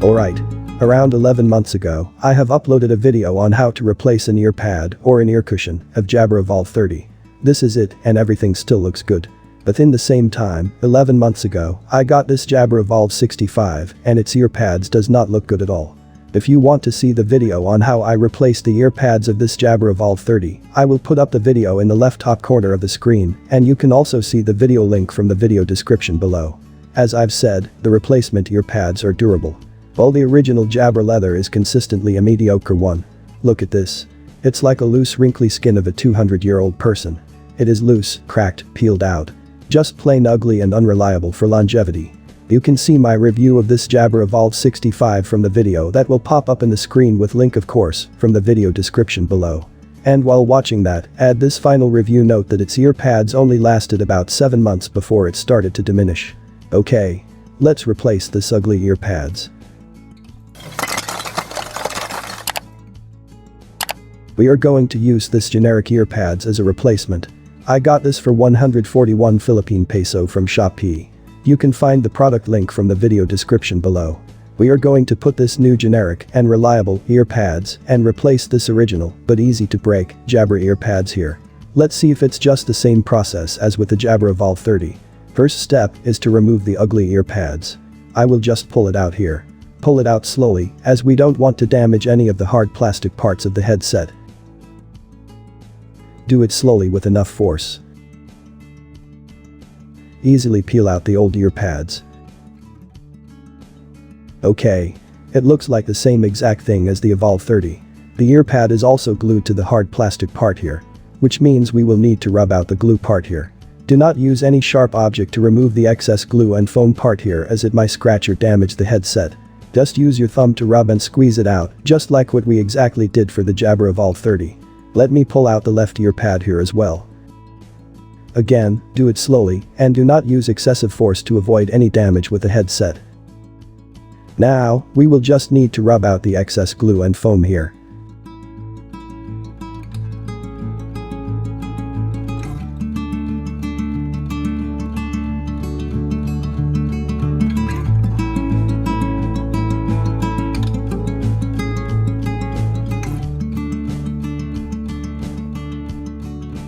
Alright. Around 11 months ago, I have uploaded a video on how to replace an earpad or an ear cushion of Jabra Evolve 30. This is it and everything still looks good. But in the same time, 11 months ago, I got this Jabra Evolve 65 and its earpads does not look good at all. If you want to see the video on how I replaced the earpads of this Jabra Evolve 30, I will put up the video in the left top corner of the screen and you can also see the video link from the video description below. As I've said, the replacement earpads are durable. While the original Jabra leather is consistently a mediocre one. Look at this. It's like a loose wrinkly skin of a 200-year-old person. It is loose, cracked, peeled out. Just plain ugly and unreliable for longevity. You can see my review of this Jabra Evolve 65 from the video that will pop up in the screen with link of course from the video description below. And while watching that, add this final review note that its earpads only lasted about 7 months before it started to diminish. Okay. Let's replace this ugly earpads. We are going to use this generic earpads as a replacement. I got this for 141 Philippine peso from Shopee. You can find the product link from the video description below. We are going to put this new generic and reliable earpads and replace this original but easy to break Jabra earpads here. Let's see if it's just the same process as with the Jabra Evolve 30. First step is to remove the ugly earpads. I will just pull it out here. Pull it out slowly as we don't want to damage any of the hard plastic parts of the headset. Do it slowly with enough force. Easily peel out the old earpads. Okay. It looks like the same exact thing as the Evolve 30. The earpad is also glued to the hard plastic part here. Which means we will need to rub out the glue part here. Do not use any sharp object to remove the excess glue and foam part here as it might scratch or damage the headset. Just use your thumb to rub and squeeze it out, just like what we exactly did for the Jabra Evolve 30. Let me pull out the left earpad here as well. Again, do it slowly and do not use excessive force to avoid any damage with the headset. Now, we will just need to rub out the excess glue and foam here.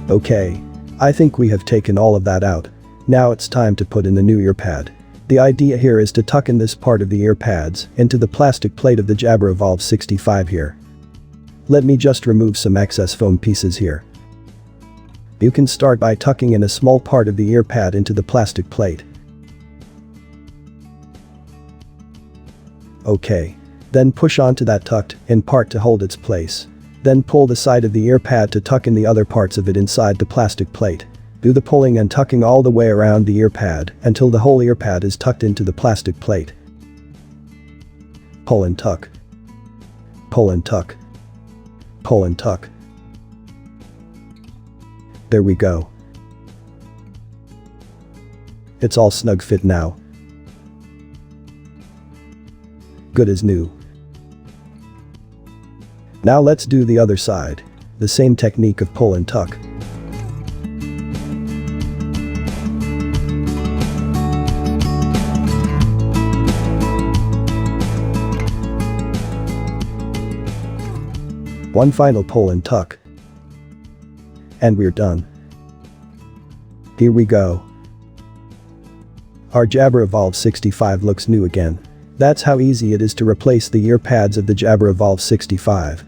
Okay. I think we have taken all of that out. Now it's time to put in the new earpad. The idea here is to tuck in this part of the earpads into the plastic plate of the Jabra Evolve 65 here. Let me just remove some excess foam pieces here. You can start by tucking in a small part of the earpad into the plastic plate. Okay. Then push onto that tucked in part to hold its place. Then pull the side of the earpad to tuck in the other parts of it inside the plastic plate. Do the pulling and tucking all the way around the earpad until the whole earpad is tucked into the plastic plate. Pull and tuck. Pull and tuck. Pull and tuck. There we go. It's all snug fit now. Good as new. Now let's do the other side. The same technique of pull and tuck. One final pull and tuck. And we're done. Here we go. Our Jabra Evolve 65 looks new again. That's how easy it is to replace the earpads of the Jabra Evolve 65.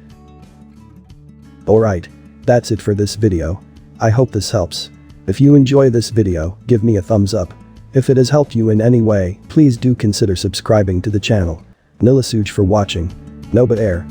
Alright. That's it for this video. I hope this helps. If you enjoy this video, give me a thumbs up. If it has helped you in any way, please do consider subscribing to the channel. Nilasooge for watching. Noba Air.